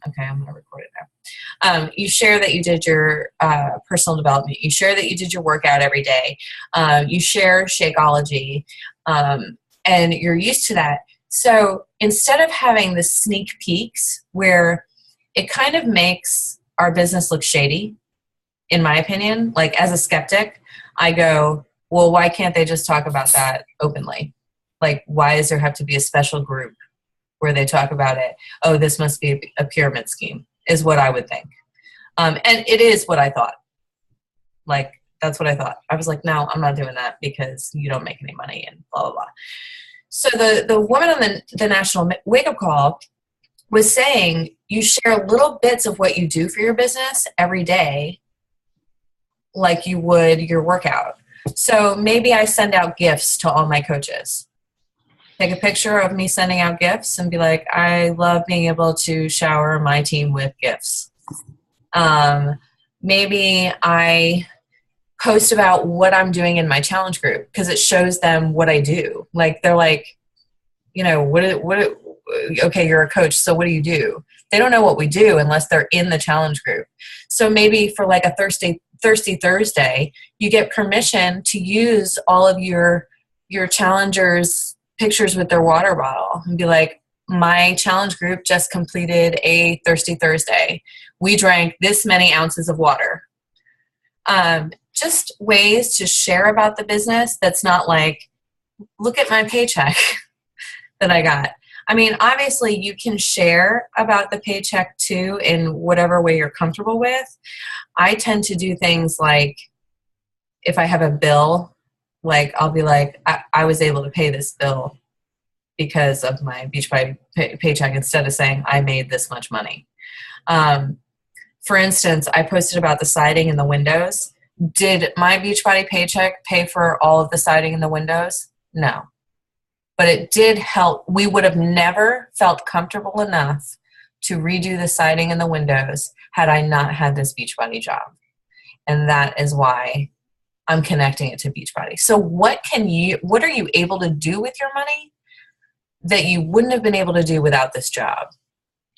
Okay, I'm going to record it now. You share that you did your personal development. You share that you did your workout every day. You share Shakeology, and you're used to that. So instead of having the sneak peeks where it kind of makes our business look shady, in my opinion, like as a skeptic, I go, well, why can't they just talk about that openly? Like, why does there have to be a special group where they talk about it? Oh, this must be a pyramid scheme, is what I would think. And it is what I thought. Like, that's what I thought. I was like, no, I'm not doing that because you don't make any money and blah, blah, blah. So the woman on the National Wake-Up Call was saying you share little bits of what you do for your business every day like you would your workout. So maybe I send out gifts to all my coaches. Take a picture of me sending out gifts and be like, I love being able to shower my team with gifts. Maybe I post about what I'm doing in my challenge group because it shows them what I do. Like, they're like, you know, okay, you're a coach, so what do you do? They don't know what we do unless they're in the challenge group. So maybe for like a Thirsty Thursday, you get permission to use all of your challengers' pictures with their water bottle and be like, my challenge group just completed a Thirsty Thursday. We drank this many ounces of water. Just ways to share about the business that's not like, look at my paycheck that I got. I mean, obviously you can share about the paycheck too in whatever way you're comfortable with. I tend to do things like if I have a bill, like I'll be like, I was able to pay this bill because of my Beachbody paycheck instead of saying I made this much money. For instance, I posted about the siding in the windows. Did my Beachbody paycheck pay for all of the siding in the windows? No. But it did help. We would have never felt comfortable enough to redo the siding in the windows had I not had this Beachbody job. And that is why I'm connecting it to Beachbody. So what are you able to do with your money that you wouldn't have been able to do without this job?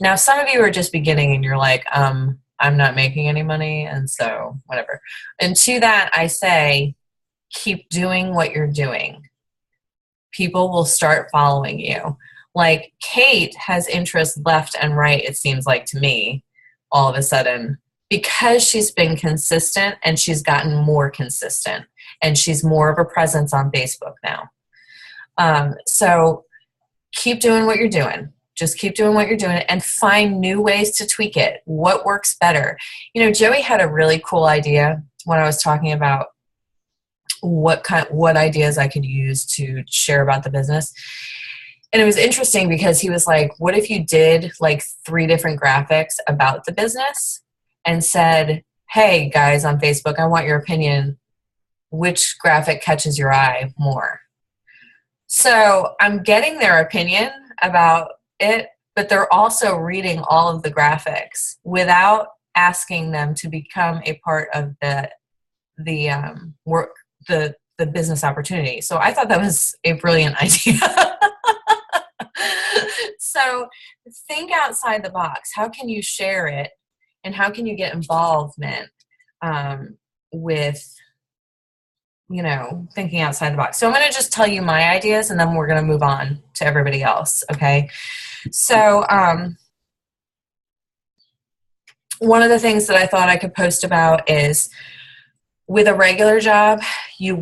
Now, some of you are just beginning and you're like, I'm not making any money, and so whatever. And to that, I say, keep doing what you're doing. People will start following you. Like Kate has interest left and right, it seems like to me, all of a sudden, because she's been consistent and she's gotten more consistent and she's more of a presence on Facebook now. So keep doing what you're doing. Just keep doing what you're doing and find new ways to tweak it. What works better? You know, Joey had a really cool idea when I was talking about what ideas I could use to share about the business. And it was interesting because he was like, what if you did like 3 different graphics about the business and said, hey guys on Facebook, I want your opinion. Which graphic catches your eye more? So I'm getting their opinion about it, but they're also reading all of the graphics without asking them to become a part of the business opportunity. So I thought that was a brilliant idea. So think outside the box. How can you share it, and how can you get involvement with, you know, thinking outside the box? So I'm going to just tell you my ideas, and then we're going to move on to everybody else. Okay. So one of the things that I thought I could post about is, with a regular job, you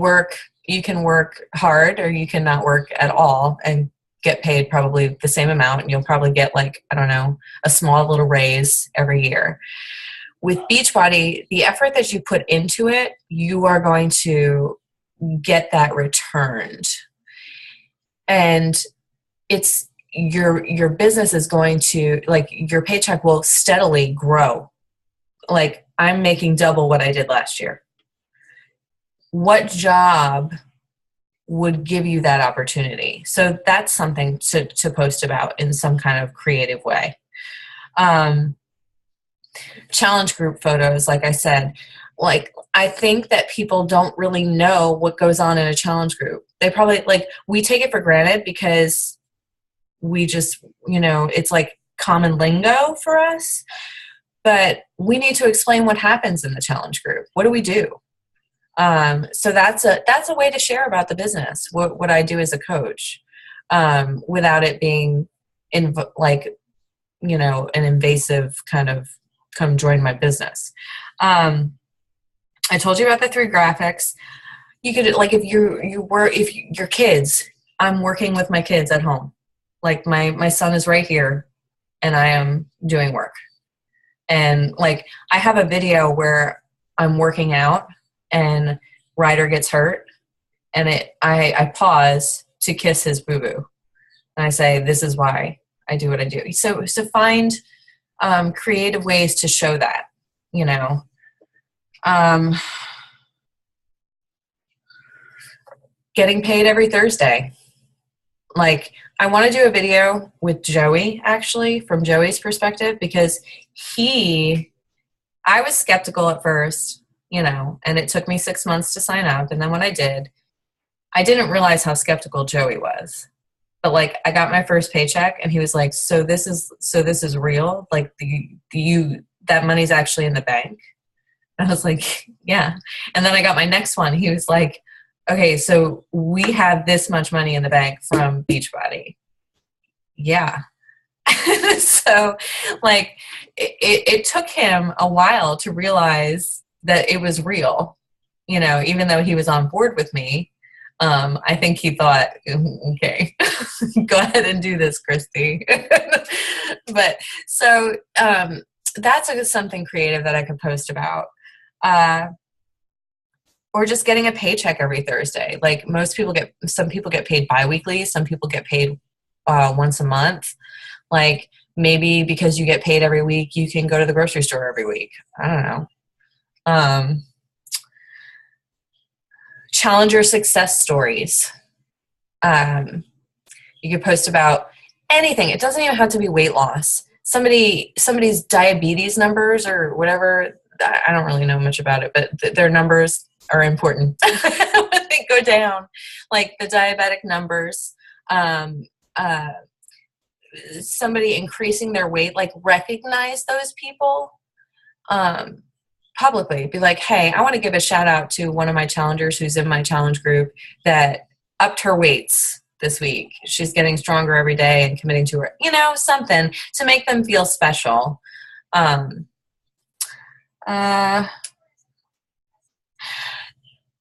can work hard or you can not work at all and get paid probably the same amount, and you'll probably get like, I don't know, a small little raise every year. With Beachbody, the effort that you put into it, you are going to get that returned. And it's your business is going to, like, your paycheck will steadily grow. Like, I'm making double what I did last year. What job would give you that opportunity? So that's something to post about in some kind of creative way. Challenge group photos, like I said, like, I think that people don't really know what goes on in a challenge group. They probably, like, we take it for granted because we just, you know, it's like common lingo for us, but we need to explain what happens in the challenge group. What do we do? So that's a way to share about the business, what I do as a coach, without it being like, you know, an invasive kind of come join my business. I told you about the 3 graphics. You could, like, if your kids, I'm working with my kids at home. Like my son is right here and I am doing work. And like, I have a video where I'm working out and Ryder gets hurt, and I pause to kiss his boo-boo. And I say, this is why I do what I do. So find creative ways to show that, you know. Getting paid every Thursday. Like, I want to do a video with Joey, actually, from Joey's perspective, because I was skeptical at first, you know, and it took me 6 months to sign up. And then when I did, I didn't realize how skeptical Joey was. But like, I got my first paycheck and he was like, so this is real? Like, that money's actually in the bank? And I was like, yeah. And then I got my next one. He was like, okay, so we have this much money in the bank from Beachbody. Yeah. So like, it took him a while to realize that it was real, you know, even though he was on board with me. I think he thought, okay, go ahead and do this, Christy. But so that's something creative that I could post about. Or just getting a paycheck every Thursday. Like, some people get paid biweekly, some people get paid once a month. Like, maybe because you get paid every week, you can go to the grocery store every week. I don't know. Challenger success stories. You could post about anything. It doesn't even have to be weight loss. Somebody's diabetes numbers or whatever. I don't really know much about it, but their numbers are important when they go down. Like the diabetic numbers. Somebody increasing their weight, like, recognize those people publicly. Be like, hey, I want to give a shout out to one of my challengers who's in my challenge group that upped her weights this week. She's getting stronger every day and committing to her, you know, something to make them feel special.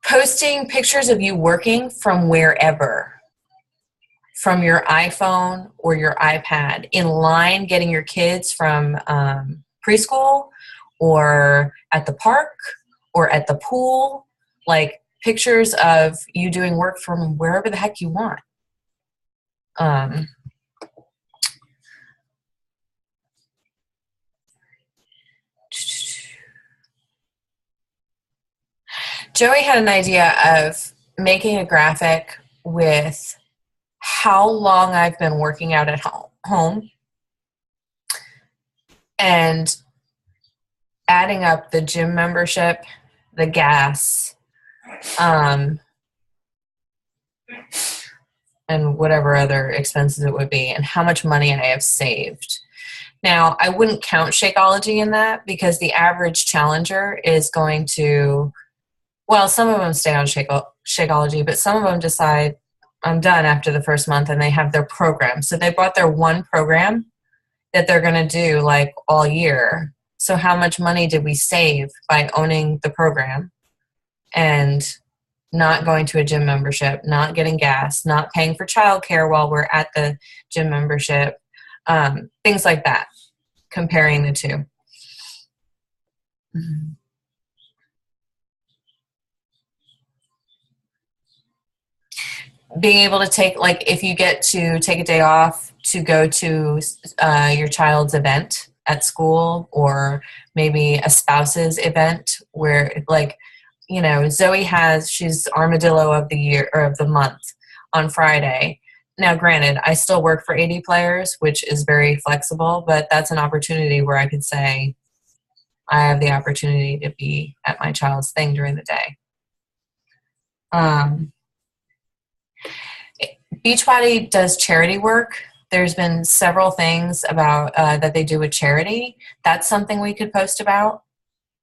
Posting pictures of you working from wherever, from your iPhone or your iPad, in line getting your kids from preschool, or at the park, or at the pool. Like, pictures of you doing work from wherever the heck you want. Joey had an idea of making a graphic with how long I've been working out at home and adding up the gym membership, the gas, and whatever other expenses it would be, and how much money I have saved. Now, I wouldn't count Shakeology in that, because the average challenger is going to, well, some of them stay on Shakeology, but some of them decide, I'm done after the first month, and they have their program. So they bought their one program that they're going to do like all year. So how much money did we save by owning the program and not going to a gym membership, not getting gas, not paying for childcare while we're at the gym membership, things like that, comparing the two. Mm-hmm. Being able to take, like, if you get to take a day off to go to your child's event at school, or maybe a spouse's event where, like, you know, she's armadillo of the year or of the month on Friday. Now, granted, I still work for 80 players, which is very flexible, but that's an opportunity where I could say I have the opportunity to be at my child's thing during the day. Beachbody does charity work There's been several things about that they do with charity. That's something we could post about,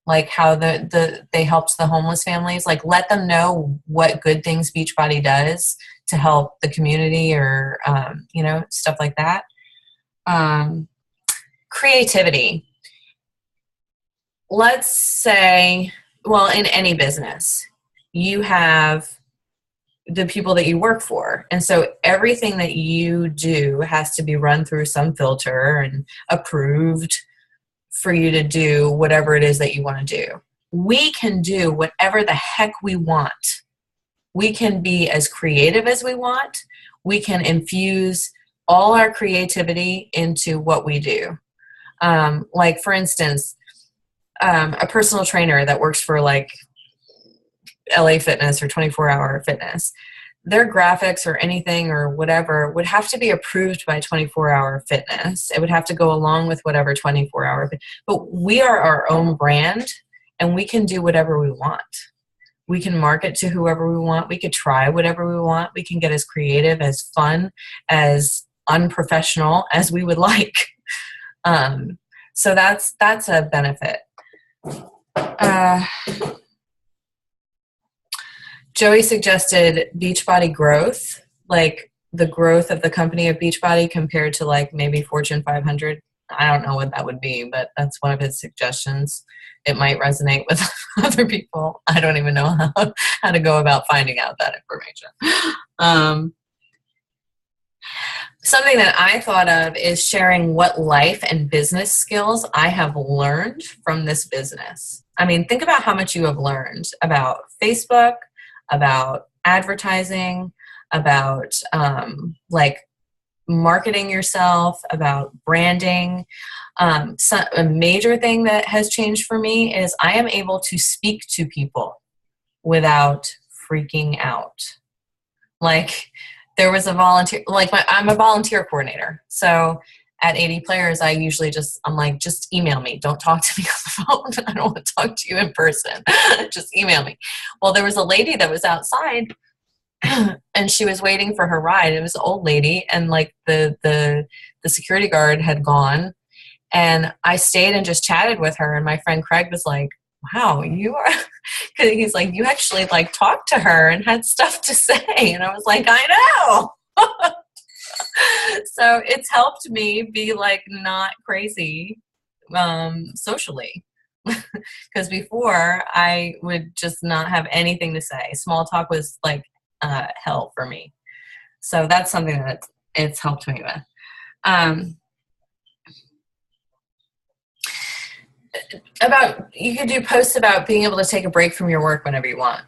like how they helped the homeless families. Like, let them know what good things Beachbody does to help the community, or stuff like that. Creativity. Let's say, well, in any business, you have the people that you work for. And so everything that you do has to be run through some filter and approved for you to do whatever it is that you want to do. We can do whatever the heck we want. We can be as creative as we want. We can infuse all our creativity into what we do. Like, for instance, a personal trainer that works for like LA Fitness or 24-Hour Fitness, their graphics or anything or whatever would have to be approved by 24-Hour Fitness. It would have to go along with whatever 24-hour. But we are our own brand, and we can do whatever we want. We can market to whoever we want. We could try whatever we want. We can get as creative, as fun, as unprofessional as we would like. So that's a benefit. Joey suggested Beachbody growth, like the growth of the company of Beachbody compared to like maybe Fortune 500. I don't know what that would be, but that's one of his suggestions. It might resonate with other people. I don't even know how to go about finding out that information. Something that I thought of is sharing what life and business skills I have learned from this business. I mean, think about how much you have learned about Facebook, about advertising, about like marketing yourself, about branding. So a major thing that has changed for me is I am able to speak to people without freaking out. Like, there was a volunteer, like I'm a volunteer coordinator. So at 80 Players, I usually I'm like, just email me. Don't talk to me on the phone. I don't want to talk to you in person. Just email me. Well, there was a lady that was outside and she was waiting for her ride. It was an old lady, and like the security guard had gone, and I stayed and just chatted with her. And my friend Craig was like, wow, you are, cause he's like, you actually like talked to her and had stuff to say. And I was like, I know. So it's helped me be like not crazy socially. Because before I would just not have anything to say. Small talk was like hell for me. So that's something that it's helped me with. You could do posts about being able to take a break from your work whenever you want.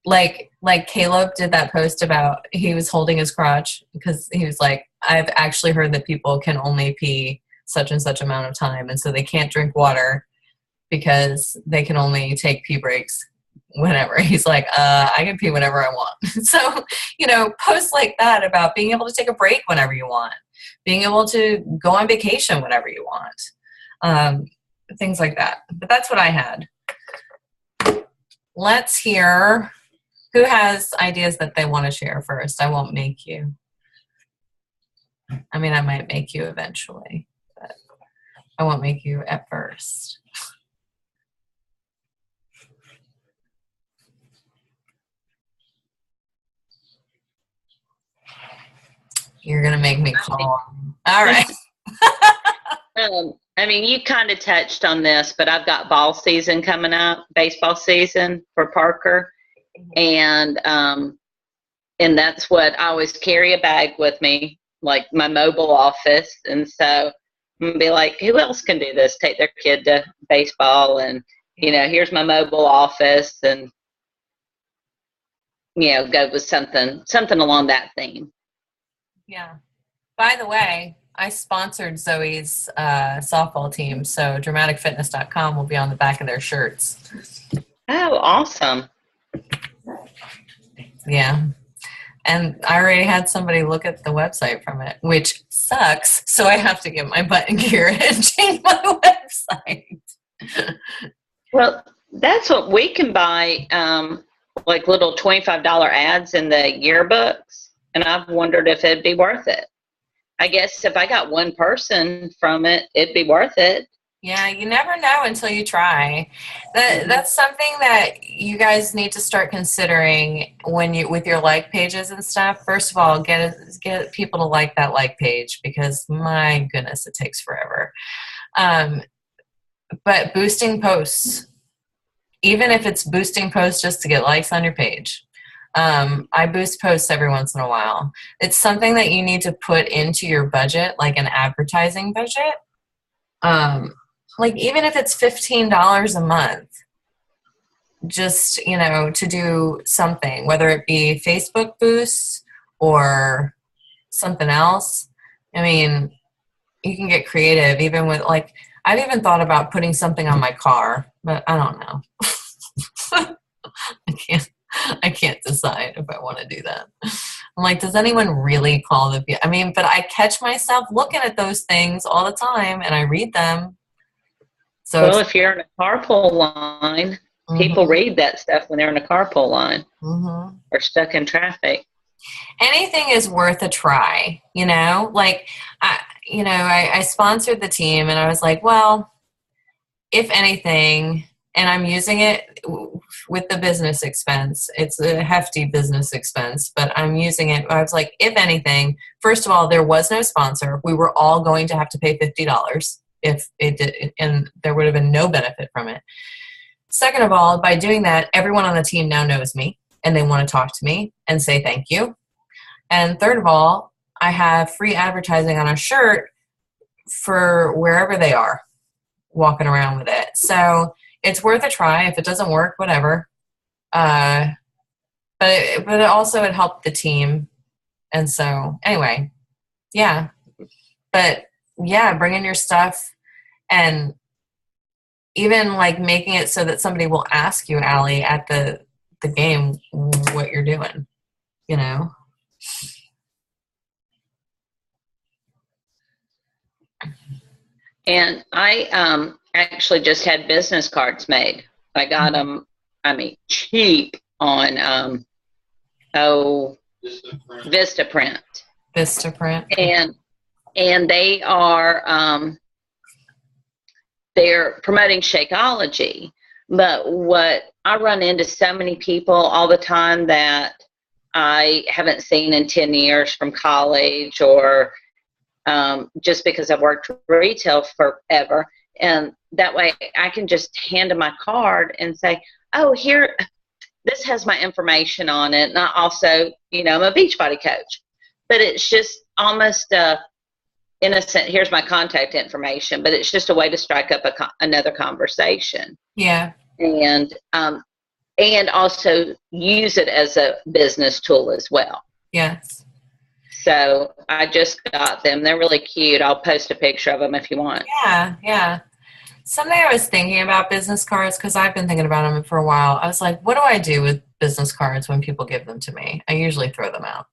Like Caleb did that post about, he was holding his crotch because he was like, I've actually heard that people can only pee such and such amount of time, and so they can't drink water because they can only take pee breaks whenever. He's like, I can pee whenever I want. So, posts like that about being able to take a break whenever you want, being able to go on vacation whenever you want. Things like that. But that's what I had. Let's hear who has ideas that they want to share first. I won't make you. I mean, I might make you eventually, but I won't make you at first. You're going to make me call. All right. I mean, you kind of touched on this, but I've got ball season coming up, baseball season for Parker. And that's what I always carry a bag with me, like my mobile office. And so I'm going to be like, who else can do this? Take their kid to baseball, and, here's my mobile office, and, go with something along that theme. Yeah. By the way, I sponsored Zoe's softball team, so dramaticfitness.com will be on the back of their shirts. Oh, awesome. Yeah. And I already had somebody look at the website from it, which sucks. So I have to get my butt in gear and change my website. Well, that's what we can buy, like little $25 ads in the yearbooks. And I've wondered if it'd be worth it. I guess if I got one person from it, it'd be worth it. Yeah, you never know until you try. That's something that you guys need to start considering when you with your like pages and stuff. First of all, get people to like that like page, because my goodness, it takes forever. But boosting posts, even if it's boosting posts just to get likes on your page. I boost posts every once in a while. It's something that you need to put into your budget, like an advertising budget. Like even if it's $15 a month, just, to do something, whether it be Facebook boosts or something else. I mean, you can get creative even with, like, I've even thought about putting something on my car, but I don't know. I can't decide if I want to do that. I'm like, does anyone really call but I catch myself looking at those things all the time and I read them. So well, if you're in a carpool line, people read that stuff when they're in a carpool line or stuck in traffic. Anything is worth a try, like, I sponsored the team and I was like, well, if anything, and I'm using it with the business expense. It's a hefty business expense, but I'm using it. I was like, if anything, first of all, there was no sponsor. We were all going to have to pay $50 if it did, and there would have been no benefit from it. Second of all, by doing that, everyone on the team now knows me and they want to talk to me and say thank you. And third of all, I have free advertising on a shirt for wherever they are walking around with it. So it's worth a try. If it doesn't work, whatever. But it also, it helped the team. And so anyway, yeah. But yeah, bring in your stuff and even like making it so that somebody will ask you, Allie, at the game what you're doing, And I actually just had business cards made. I got them, cheap on Vistaprint. Vistaprint. And they are they're promoting Shakeology. But what I run into so many people all the time that I haven't seen in 10 years from college, or just because I've worked retail forever. And that way I can just hand them my card and say, oh, here, this has my information on it. And I also, I'm a Beachbody coach. But it's just almost innocent, here's my contact information, but it's just a way to strike up another conversation. Yeah. And also use it as a business tool as well. Yes. So I just got them. They're really cute. I'll post a picture of them if you want. Yeah. Something I was thinking about business cards, because I've been thinking about them for a while. I was like, what do I do with business cards when people give them to me? I usually throw them out.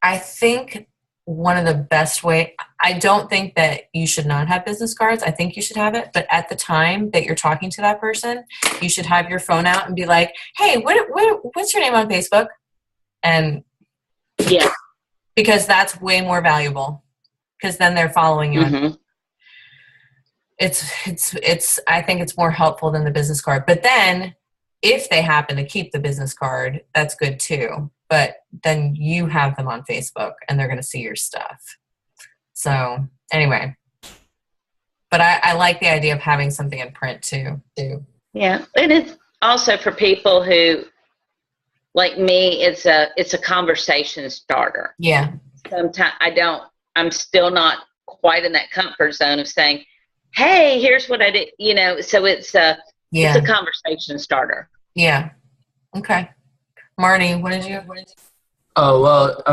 I think one of the best I don't think that you should not have business cards. I think you should have it. But at the time that you're talking to that person, you should have your phone out and be like, hey, what's your name on Facebook? And yeah, because that's way more valuable, because then they're following you. Mm-hmm. It's I think it's more helpful than the business card. But then if they happen to keep the business card, that's good too. But then you have them on Facebook and they're going to see your stuff. So anyway, but I like the idea of having something in print too. Yeah. And it's also for people who, like me, it's a conversation starter. Yeah. Sometimes I'm still not quite in that comfort zone of saying, hey, here's what I did, so it's a conversation starter. Yeah. Okay. Marty, what did you? Oh, well,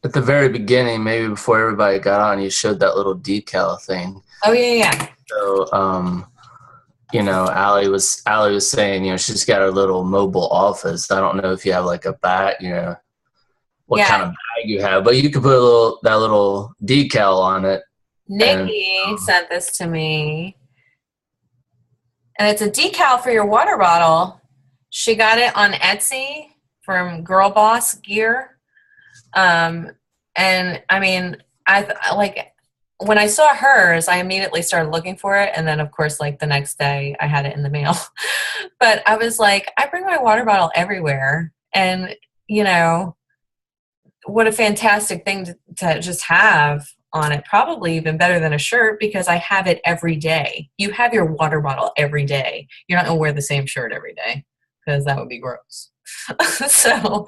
at the very beginning, maybe before everybody got on, you showed that little decal thing. Oh, yeah. So, Allie was saying, she's got her little mobile office. I don't know if you have like a bag, what kind of bag you have, but you could put that little decal on it. Nikki sent this to me. And it's a decal for your water bottle. She got it on Etsy from Girl Boss Gear. And And I mean, like when I saw hers, I immediately started looking for it. And then of course, like the next day I had it in the mail, but I was like, I bring my water bottle everywhere. And you know, what a fantastic thing to just have on it. Probably even better than a shirt because I have it every day. You have your water bottle every day. You're not going to wear the same shirt every day because that would be gross. So,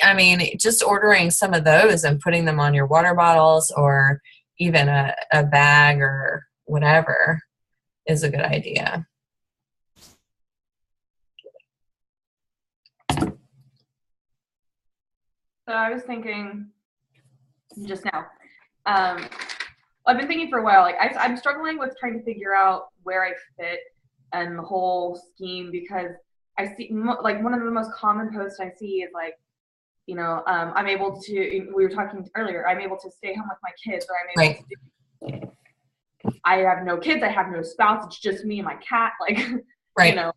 I mean, just ordering some of those and putting them on your water bottles or even a bag or whatever is a good idea. So I was thinking just now, I've been thinking for a while, like I'm struggling with trying to figure out where I fit and the whole scheme because I see like one of the most common posts I see is like, you know, I'm able to, we were talking earlier, I'm able to stay home with my kids or I'm able to do, I have no kids, I have no spouse, it's just me and my cat, like, you know.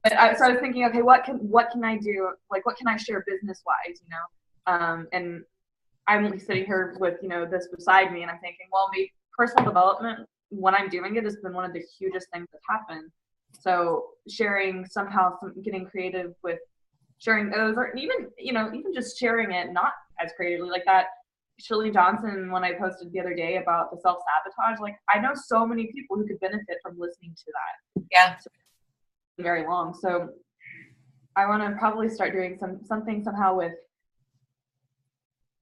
But so I was thinking, okay, what can I do? Like, what can I share business-wise, you know? And I'm sitting here with, you know, this beside me and I'm thinking, well, maybe personal development, when I'm doing it, has been one of the hugest things that's happened. So sharing somehow, getting creative with sharing those, or even, you know, even just sharing it, not as creatively like that. Shirley Johnson, when I posted the other day about the self-sabotage, like I know so many people who could benefit from listening to that. Yeah. So, very long. So I want to probably start doing something somehow with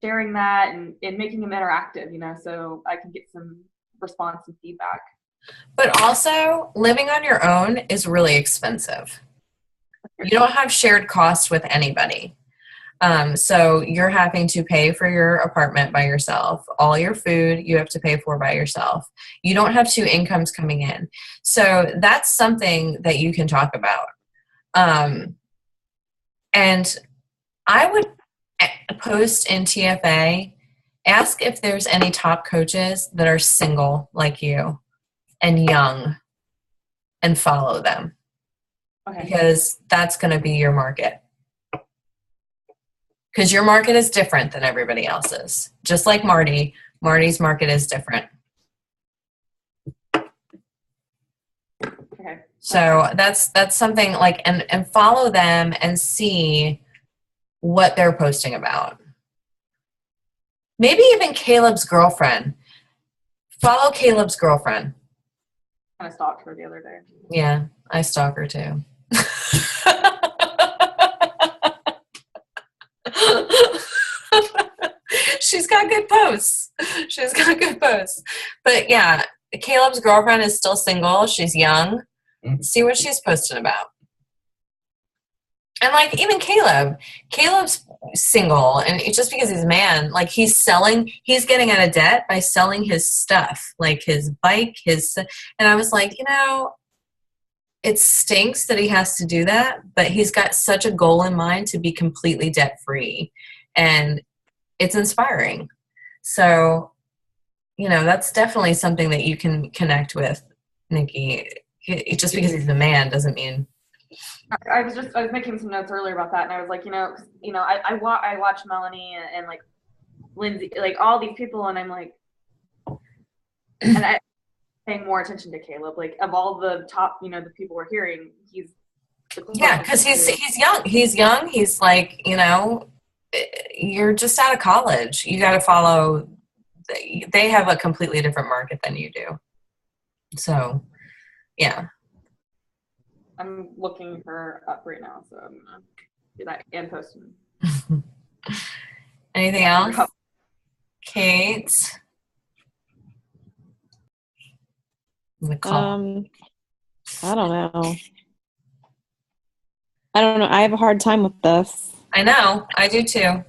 sharing that and making them interactive, you know, so I can get some response and feedback. But also, living on your own is really expensive. You don't have shared costs with anybody. So you're having to pay for your apartment by yourself. All your food you have to pay for by yourself. You don't have two incomes coming in. So that's something that you can talk about. And I would post in TFA, ask if there's any top coaches that are single like you and young and follow them. Okay. Because that's going to be your market. Because your market is different than everybody else's. Just like Marty's market is different. Okay. So that's something like, and follow them and see what they're posting about. Maybe even Caleb's girlfriend. Follow Caleb's girlfriend. I stalked her the other day. Yeah, I stalk her too. She's got good posts. But yeah, Caleb's girlfriend is still single. She's young. See what she's posting about. And like even Caleb's single, and just because he's a man, like he's getting out of debt by selling his stuff, like his bike, and I was like, you know, it stinks that he has to do that, but he's got such a goal in mind to be completely debt free, and it's inspiring. So, you know, that's definitely something that you can connect with, Nikki. Just because he's a man doesn't mean. I was making some notes earlier about that, and I was like, I watch Melanie and like Lindsay, like all these people, and I'm like, and I paying more attention to Caleb, like of all the top, you know, the people we're hearing, he's because he's young. He's like, you know, you're just out of college. You got to follow. They have a completely different market than you do. So, yeah. I'm looking her up right now, so I'm gonna do that and post them. Anything else? Kate? I don't know. I have a hard time with this. I know. I do too.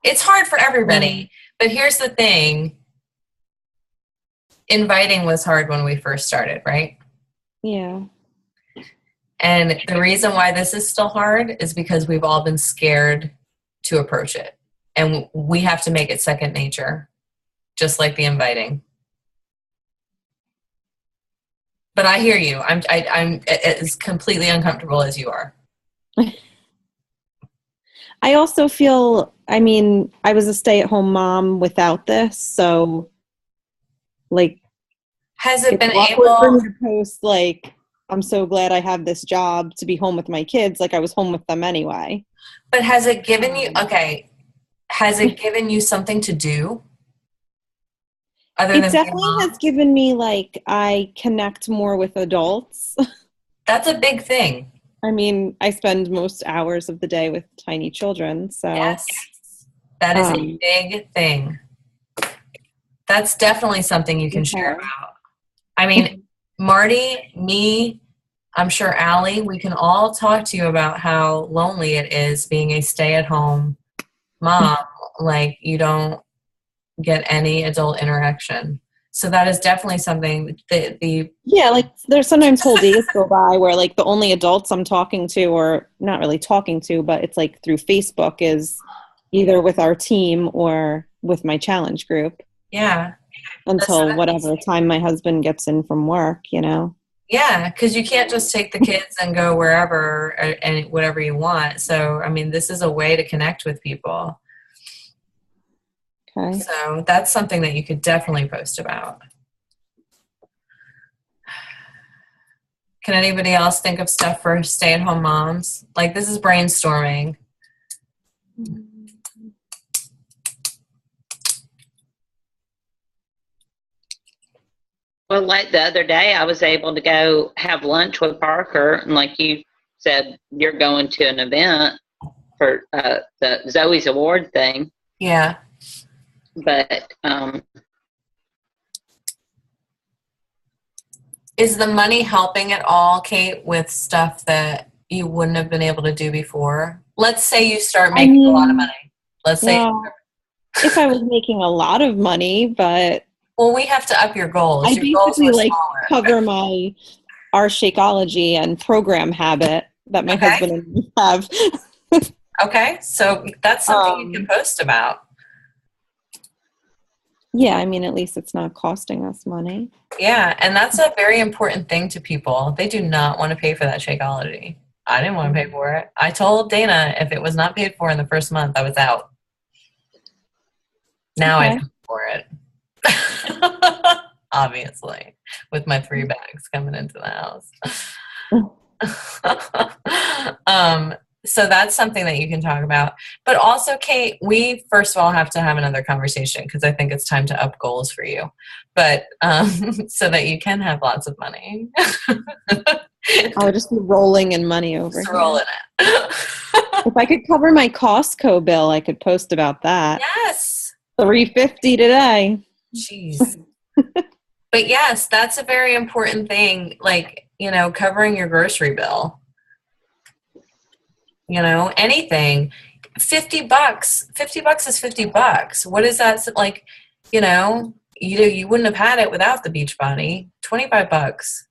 It's hard for everybody. But here's the thing. Inviting was hard when we first started, right? Yeah. And the reason why this is still hard is because we've all been scared to approach it. And we have to make it second nature, just like the inviting. But I hear you. I'm as completely uncomfortable as you are. I also feel I mean, I was a stay-at-home mom without this, so like Has it it's been awkward for able, me to post like I'm so glad I have this job to be home with my kids. Like I was home with them anyway. but has it given you, okay, has it given you something to do other It than being a definitely mom? has given me like I connect more with adults. That's a big thing. I mean, I spend most hours of the day with tiny children, so Yes. That is a um, big thing. That's definitely something you can share okay. about. I mean, Marty, me, I'm sure Allie, we can all talk to you about how lonely it is being a stay-at-home mom. Like you don't get any adult interaction. So that is definitely something that the Yeah, like there's sometimes whole days go by where like the only adults I'm talking to, or not really talking to, but it's like through Facebook, is either with our team or with my challenge group yeah. until whatever time my husband gets in from work, you know? Yeah, because you can't just take the kids and go wherever and whatever you want. So, I mean, this is a way to connect with people. Okay. So that's something that you could definitely post about. Can anybody else think of stuff for stay-at-home moms? Like this is brainstorming. Well, like the other day, I was able to go have lunch with Parker, and like you said, you're going to an event for the Zoe's Award thing. Yeah. But Is the money helping at all, Kate, with stuff that you wouldn't have been able to do before? Let's say you start I making a lot of mean, money. Let's say, well, if I was making a lot of money, but well, we have to up your goals. I Your goals basically were like smaller. cover our Shakeology and program habit that my Okay. husband and me have. Okay. So that's something you can post about. Yeah, I mean, at least it's not costing us money. Yeah. And that's a very important thing to people. They do not want to pay for that Shakeology. I didn't want to pay for it. I told Dana if it was not paid for in the first month, I was out. Now I Okay. pay for it. Obviously, with my 3 bags coming into the house. So that's something that you can talk about. But also, Kate, we first of all have to have another conversation because I think it's time to up goals for you. But so that you can have lots of money. I'll just be rolling in money over Just here. roll in it. If I could cover my Costco bill, I could post about that. Yes. $3.50 today. Jeez. But yes, that's a very important thing. Like, you know, covering your grocery bill. You know, anything. $50. $50 is $50. What is that like? You know, you wouldn't have had it without the Beachbody. $25.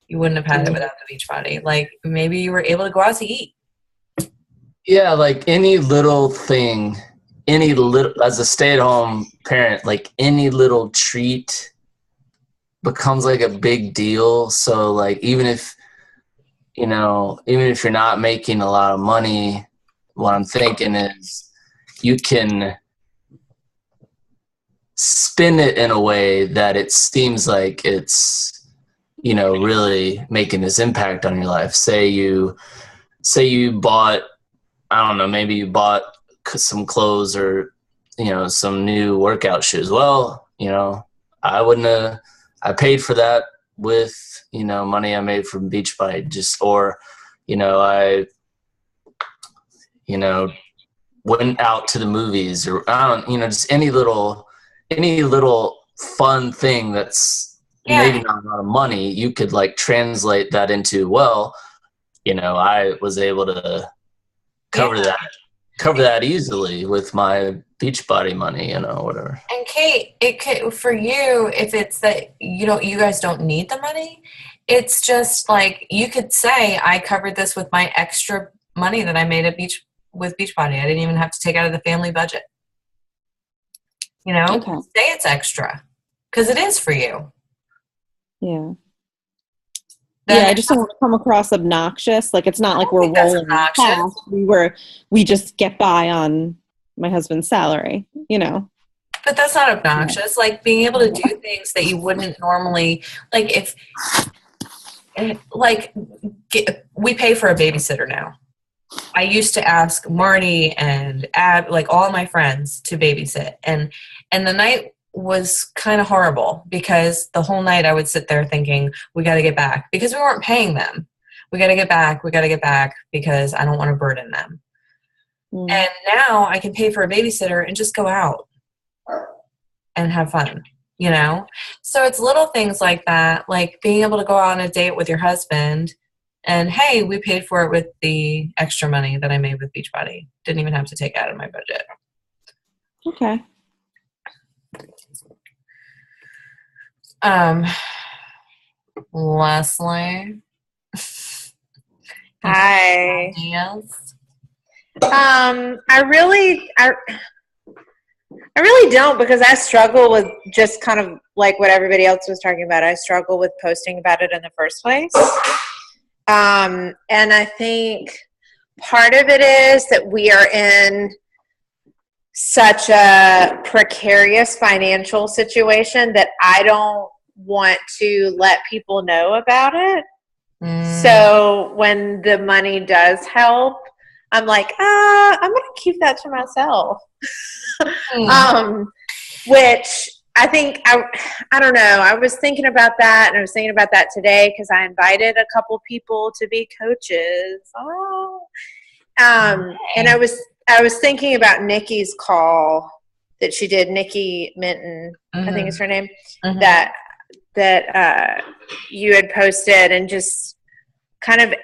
You wouldn't have had it without the Beachbody. Like maybe you were able to go out to eat. Yeah, like any little thing, as a stay-at-home parent, like any little treat becomes like a big deal. So like even if you're not making a lot of money, what I'm thinking is you can spin it in a way that it seems like it's, really making this impact on your life. Say you bought, I don't know, maybe you bought some clothes or, some new workout shoes. Well, I paid for that with, money I made from Beachbody I, went out to the movies or just any little fun thing that's maybe not a lot of money. You could like translate that into, well, I was able to cover that easily with my Beachbody money, whatever. And Kate, it could, for you, if it's that you guys don't need the money, it's just like you could say, I covered this with my extra money that I made with Beachbody. I didn't even have to take out of the family budget. Okay. Say it's extra because it is for you. Yeah. I just don't want to come across obnoxious. Like it's not like we're rolling cash. We just get by on my husband's salary, you know. But that's not obnoxious. Like being able to do things that you wouldn't normally, like if, like, we pay for a babysitter now. I used to ask Marty and Ab, like all my friends, to babysit, and the night was kind of horrible because the whole night I would sit there thinking, we got to get back, because we weren't paying them. We got to get back because I don't want to burden them. And now I can pay for a babysitter and just go out and have fun, you know? So it's little things like that, like being able to go out on a date with your husband and, hey, we paid for it with the extra money that I made with Beachbody. Didn't even have to take out of my budget. Okay. Leslie. Hi. Yes. I really don't, because I struggle with just kind of like what everybody else was talking about. I struggle with posting about it in the first place. And I think part of it is that we are in such a precarious financial situation that I don't want to let people know about it. So when the money does help, I'm like, I'm going to keep that to myself. Which I think, I don't know. I was thinking about that, and I was thinking about that today because I invited a couple people to be coaches. And I was thinking about Nikki's call that she did, Nikki Minton, I think is her name, that you had posted, and just kind of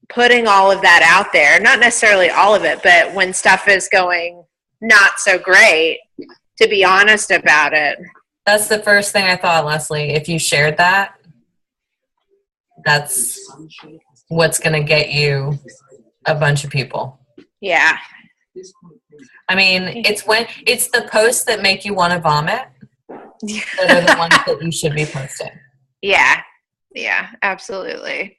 putting all of that out there. Not necessarily all of it, but when stuff is going not so great, to be honest about it. That's the first thing I thought, Leslie. If you shared that, that's what's going to get you a bunch of people. Yeah. I mean, it's the posts that make you want to vomit that are the ones that you should be posting. Yeah. Yeah, absolutely.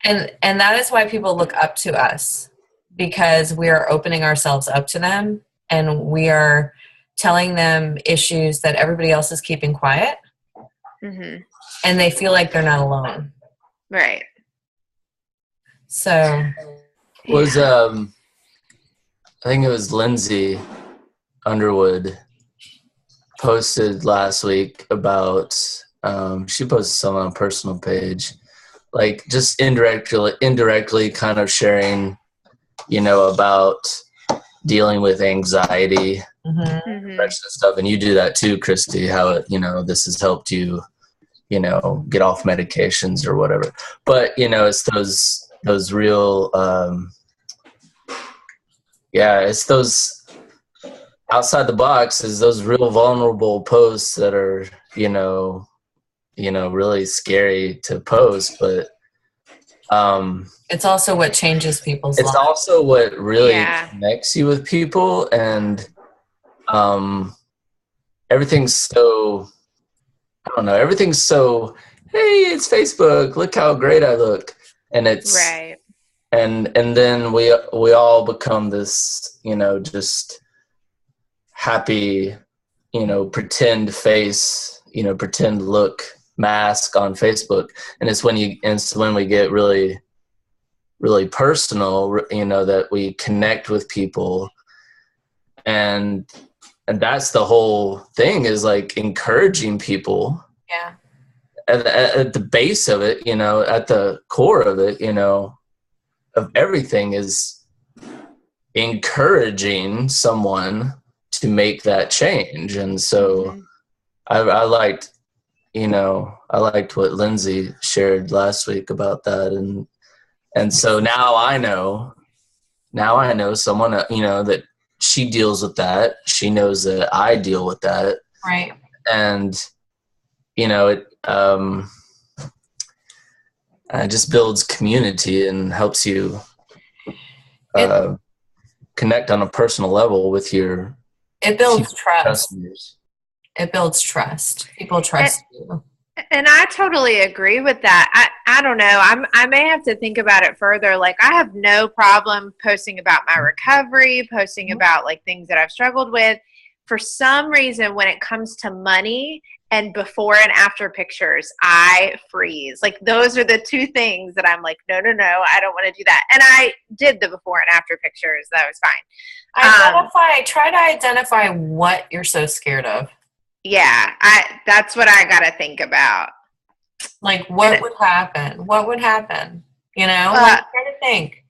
And that is why people look up to us, because we are opening ourselves up to them, and we are telling them issues that everybody else is keeping quiet. And they feel like they're not alone. Right. So was I think it was Lindsay Underwood posted last week about she posted something on a personal page, like just indirectly kind of sharing, you know, about dealing with anxiety, depression and stuff. And you do that too, Christy, how it, you know, this has helped you, you know, get off medications or whatever. But, you know, it's those real, it's those outside the box, is those real vulnerable posts that are, you know, really scary to post, but it's also what changes people's lives. It's also what really connects you with people, and everything's so, I don't know, everything's so, hey, it's Facebook, look how great I look. And it's right. And then we all become this, you know, just happy, you know, pretend face, you know, pretend look mask on Facebook. And it's when we get really, really personal, you know, that we connect with people. And that's the whole thing, is like encouraging people. Yeah. At the base of it, you know, at the core of it, you know, of everything is encouraging someone to make that change. And so I liked what Lindsay shared last week about that. And so now I know someone, you know, that she deals with that. She knows that I deal with that. Right. And, you know, it just builds community and helps you connect on a personal level with your. It builds trust. Customers. It builds trust. People trust you. And I totally agree with that. I don't know. I may have to think about it further. Like, I have no problem posting about my recovery, posting about like things that I've struggled with. For some reason, when it comes to money and before and after pictures, I freeze. Like, those are the two things that I'm like, no, I don't want to do that. And I did the before and after pictures. That was fine. Try to identify what you're so scared of. Yeah, that's what I got to think about. Like, what would happen? What would happen? You know, like, try to think.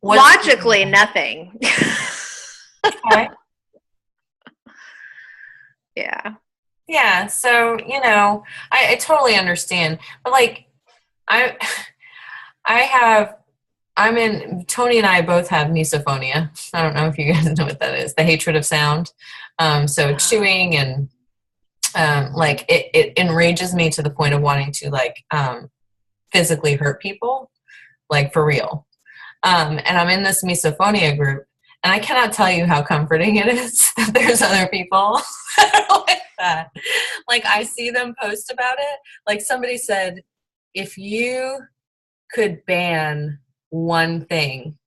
Logically, nothing. Okay. Yeah. Yeah. So, you know, I totally understand. But like, Tony and I both have misophonia. I don't know if you guys know what that is. The hatred of sound. So chewing and like it enrages me to the point of wanting to like physically hurt people, like for real. And I'm in this misophonia group, and I cannot tell you how comforting it is that there's other people like that. Like, I see them post about it. Like, somebody said, if you could ban one thing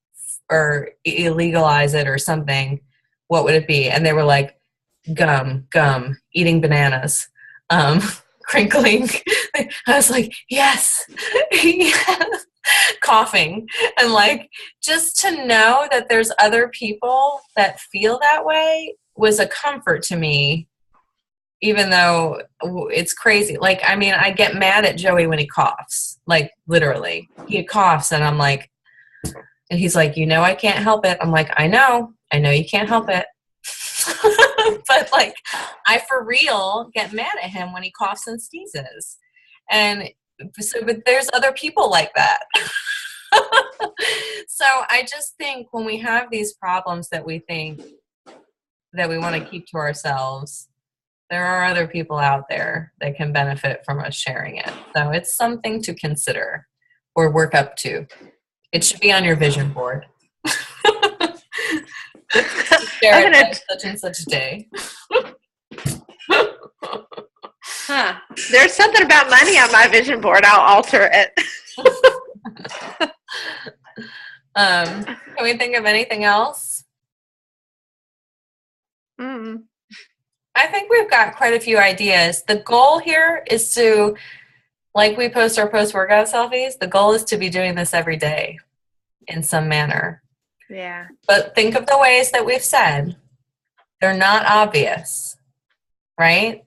or illegalize it or something, what would it be? And they were like, gum, eating bananas, crinkling. I was like, yes, yes. Coughing. And like, just to know that there's other people that feel that way was a comfort to me, even though it's crazy. Like, I mean, I get mad at Joey when he coughs, like literally he coughs and I'm like, and he's like, you know, I can't help it. I'm like, I know you can't help it. But like, I for real get mad at him when he coughs and sneezes. And so, but there's other people like that. So I just think when we have these problems that we think that we want to keep to ourselves, there are other people out there that can benefit from us sharing it. So it's something to consider or work up to. It should be on your vision board. Share it by such and such day. Huh. There's something about money on my vision board. I'll alter it. Can we think of anything else? I think we've got quite a few ideas. The goal here is to, like we post our post-workout selfies, the goal is to be doing this every day in some manner. Yeah. But think of the ways that we've said. They're not obvious, right?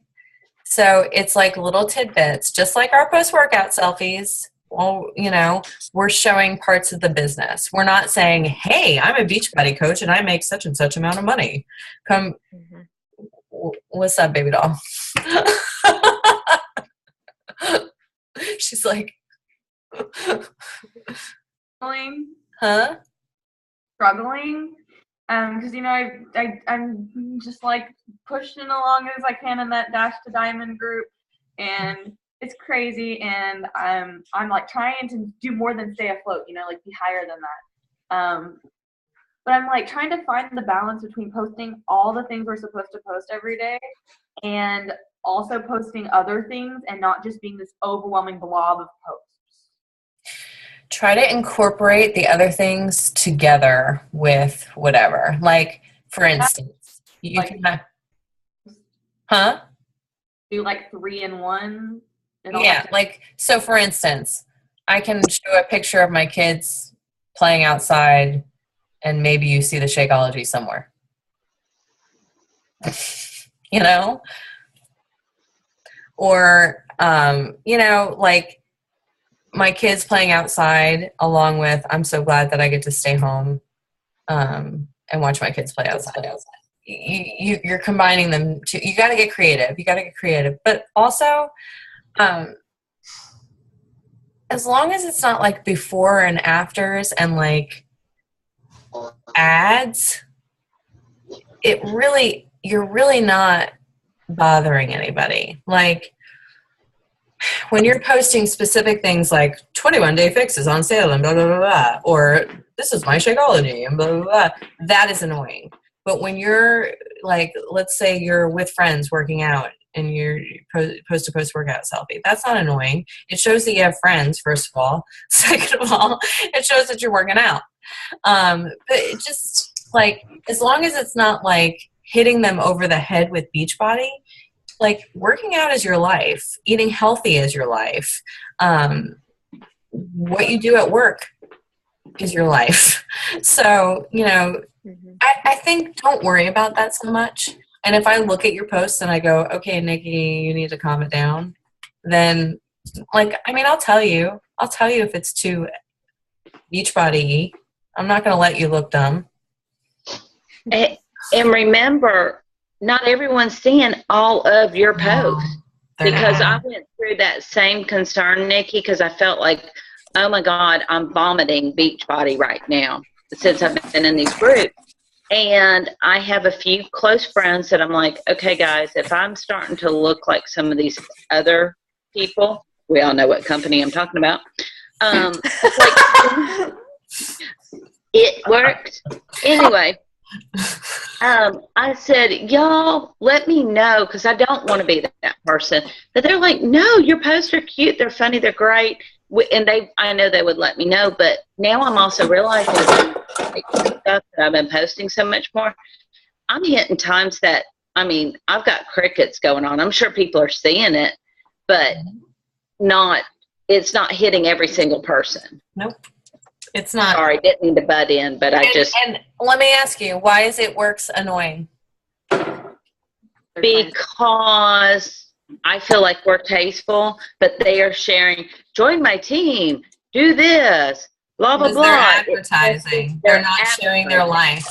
So it's like little tidbits, just like our post-workout selfies. Well, you know, we're showing parts of the business. We're not saying, hey, I'm a Beachbody coach and I make such and such amount of money. Come, what's up, baby doll? She's like, huh? Struggling. Because, you know, I'm just like pushing along as I can in that Dash to Diamond group, and it's crazy, and I'm like trying to do more than stay afloat, you know, like be higher than that. But I'm like trying to find the balance between posting all the things we're supposed to post every day and also posting other things and not just being this overwhelming blob of posts. Try to incorporate the other things together with whatever. Like, for instance, you like, can have, do like 3-in-1. Yeah, like, so for instance, I can show a picture of my kids playing outside and maybe you see the Shakeology somewhere. You know? Or, you know, like, my kids playing outside along with, I'm so glad that I get to stay home and watch my kids play outside. You're combining them. You got to get creative. But also, as long as it's not like before and afters and like ads, you're really not bothering anybody. Like, when you're posting specific things like 21-day fix is on sale and blah, blah, blah, blah, or this is my Shakeology and blah, blah, blah, that is annoying. But when you're like, let's say you're with friends working out in your post workout selfie. That's not annoying. It shows that you have friends, first of all. Second of all, it shows that you're working out. But it just, like, as long as it's not like hitting them over the head with Beachbody, like, working out is your life. Eating healthy is your life. What you do at work is your life. So, I think don't worry about that so much. And if I look at your posts and I go, okay, Nikki, you need to calm it down, then, like, I mean, I'll tell you if it's too Beachbody-y. I'm not going to let you look dumb. And remember, not everyone's seeing all of your posts. Because I went through that same concern, Nikki, because I felt like, oh my God, I'm vomiting Beachbody right now since I've been in these groups. And I have a few close friends that I'm like, okay, guys, if I'm starting to look like some of these other people, we all know what company I'm talking about. It worked. Anyway. I said, y'all, let me know, because I don't want to be that person. But they're like, no, your posts are cute, they're funny, they're great. And I know they would let me know, but now I'm also realizing stuff that I've been posting so much more. I'm hitting times that, I mean, I've got crickets going on. I'm sure people are seeing it, but it's not hitting every single person. Nope. It's not. Sorry, didn't mean to butt in, but And let me ask you, why is it works annoying? Because I feel like we're tasteful, but they are sharing, join my team, do this, blah, blah, blah. They're advertising. They're not sharing their life.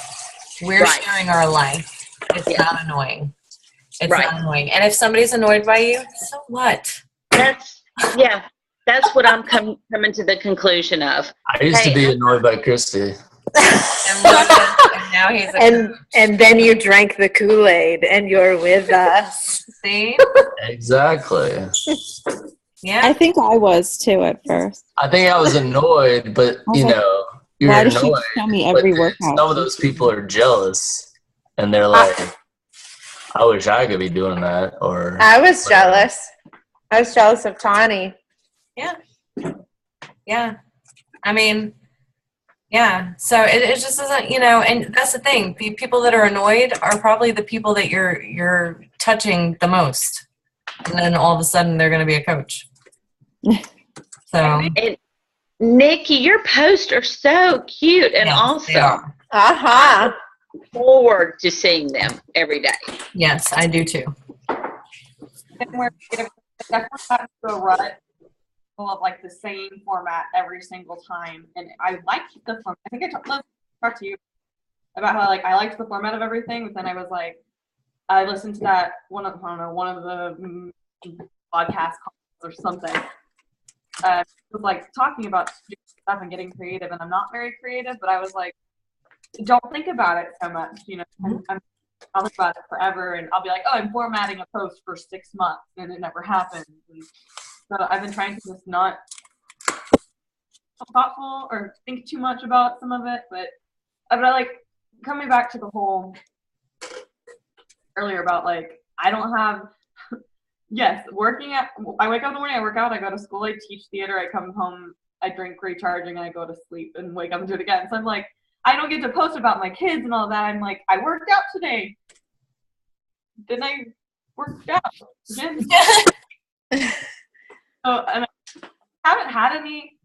We're sharing our life. It's not annoying. It's not annoying. And if somebody's annoyed by you, so what? That's what I'm coming to the conclusion of. I used to be annoyed by Christy. And now he's and then you drank the Kool-Aid and you're with us. See? Exactly. Yeah. I think I was too at first. I think I was annoyed, but you're why annoyed. does she tell me every workout? Some of those people are jealous, and they're like, "I wish I could be doing that." Or I was jealous. I was jealous of Tawny. Yeah. I mean, yeah. So it just doesn't, and that's the thing. People that are annoyed are probably the people that you're touching the most. And then all of a sudden they're going to be a coach. So. And Nikki, your posts are so cute and awesome. They are. Uh-huh. I look forward to seeing them every day. Yes, I do too. And we're definitely gotten to a rut of like the same format every single time, and I liked the format. I think I talked to you about how like I liked the format of everything, but then I was like, I listened to that one of the podcast calls or something. It was like talking about stuff and getting creative, and I'm not very creative, but I was like, don't think about it so much, I'll think about it forever, and I'll be like, oh, I'm formatting a post for 6 months, and it never happens. And so I've been trying to just not be thoughtful or think too much about some of it, but I like coming back to the whole earlier about like I don't have I wake up in the morning, I work out, I go to school, I teach theater, I come home, I drink recharging, and I go to sleep and wake up and do it again. So I'm like, I don't get to post about my kids and all that. I'm like, I worked out today. Then I worked out again. And I haven't had any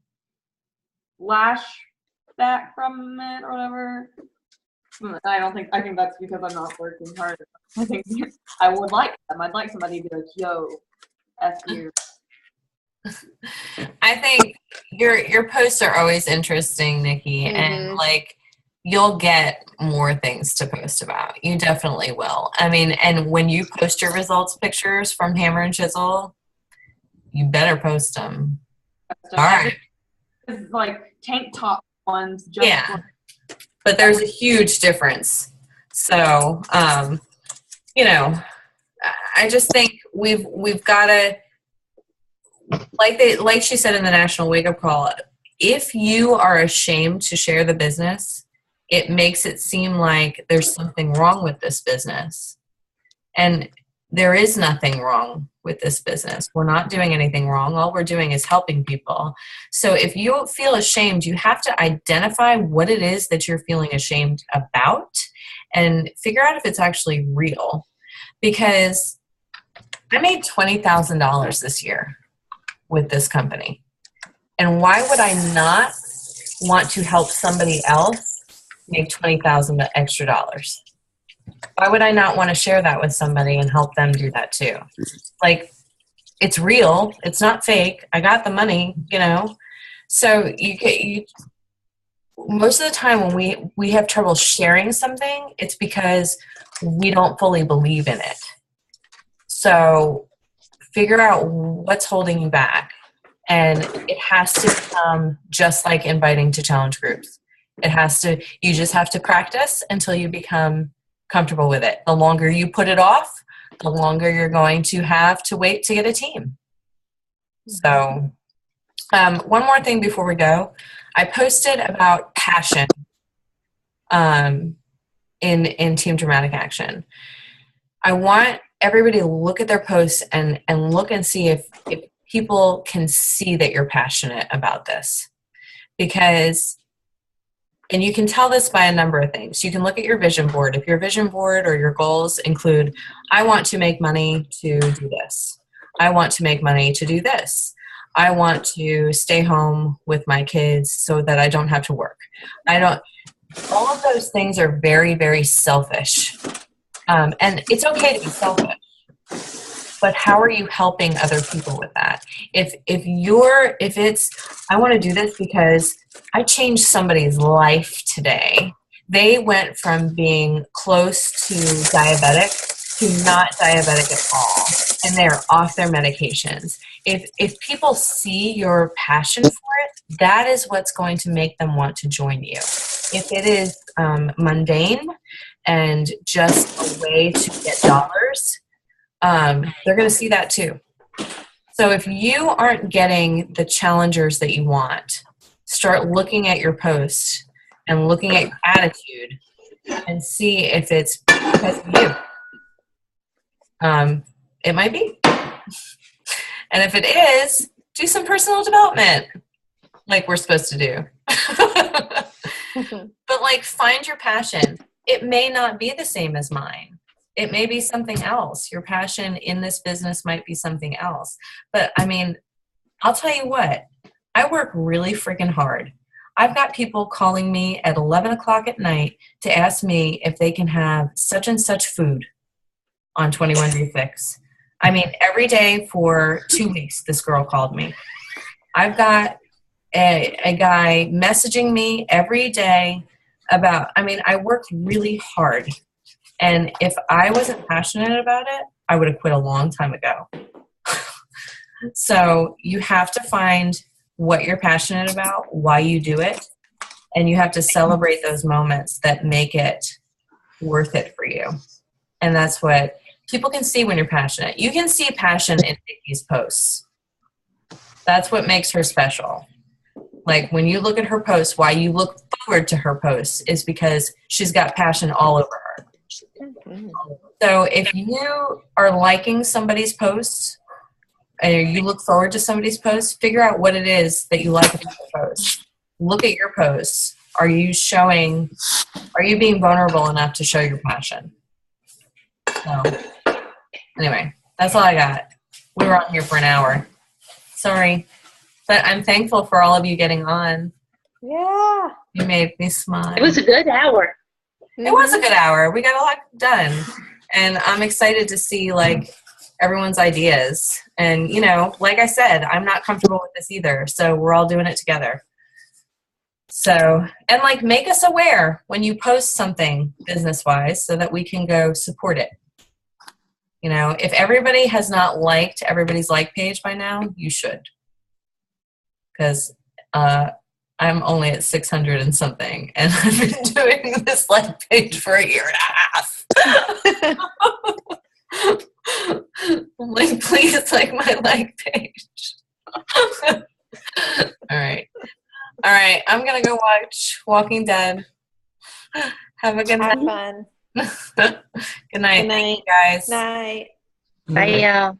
lash back from it or whatever. I think that's because I'm not working hard. I think I would like them. I'd like somebody to be like, yo, F you. I think your posts are always interesting, Nikki, and like you'll get more things to post about. You definitely will. I mean, and when you post your results pictures from Hammer and Chisel, you better post them. All right. It's like tank top ones. But there's a huge difference. So, I just think we've got to, like she said in the National Wake Up Call, if you are ashamed to share the business, it makes it seem like there's something wrong with this business. And there is nothing wrong with this business. We're not doing anything wrong. All we're doing is helping people. So if you feel ashamed, you have to identify what it is that you're feeling ashamed about and figure out if it's actually real. Because I made $20,000 this year with this company. And why would I not want to help somebody else make $20,000 extra dollars? Why would I not want to share that with somebody and help them do that too? Like, it's real. It's not fake. I got the money, So you most of the time when we have trouble sharing something, it's because we don't fully believe in it. So figure out what's holding you back. And it has to become just like inviting to challenge groups. You just have to practice until you become comfortable with it. The longer you put it off, the longer you're going to have to wait to get a team. So one more thing before we go. I posted about passion in Team Dramatic Action. I want everybody to look at their posts and look and see if people can see that you're passionate about this. And you can tell this by a number of things. You can look at your vision board. If your vision board or your goals include, I want to make money to do this. I want to make money to do this. I want to stay home with my kids so that I don't have to work. All of those things are very, very selfish. And it's okay to be selfish. But how are you helping other people with that? If it's, I want to do this because I changed somebody's life today. They went from being close to diabetic to not diabetic at all, and they're off their medications. If people see your passion for it, that is what's going to make them want to join you. If it is mundane and just a way to get dollars, they're going to see that too. So if you aren't getting the challengers that you want, start looking at your posts and looking at your attitude and see if it's because of you. It might be. And if it is, do some personal development like we're supposed to do. But like, find your passion. It may not be the same as mine. It may be something else. Your passion in this business might be something else. But I mean, I'll tell you what, I work really freaking hard. I've got people calling me at 11 o'clock at night to ask me if they can have such and such food on 21 Day Fix. I mean, every day for 2 weeks, this girl called me. I've got a guy messaging me every day about, I work really hard. And if I wasn't passionate about it, I would have quit a long time ago. So you have to find what you're passionate about, why you do it, and you have to celebrate those moments that make it worth it for you. And that's what people can see when you're passionate. You can see passion in Nikki's posts. That's what makes her special. Like, when you look at her posts, why you look forward to her posts is because she's got passion all over her. So if you are liking somebody's posts, or you look forward to somebody's posts, figure out what it is that you like about the post. Look at your posts. Are you being vulnerable enough to show your passion? So anyway, that's all I got. We were on here for an hour. Sorry. But I'm thankful for all of you getting on. Yeah. You made me smile. It was a good hour. It was a good hour. We got a lot done. And I'm excited to see, like, everyone's ideas. And, like I said, I'm not comfortable with this either. So we're all doing it together. So, and, like, make us aware when you post something business-wise so that we can go support it. If everybody has not liked everybody's like page by now, you should. Because I'm only at 600 and something, and I've been doing this like page for a year and a half. I'm like, please like my like page. All right. I'm gonna go watch Walking Dead. Have a good night. Have fun. Good night. Good night, guys. Night. Bye, y'all.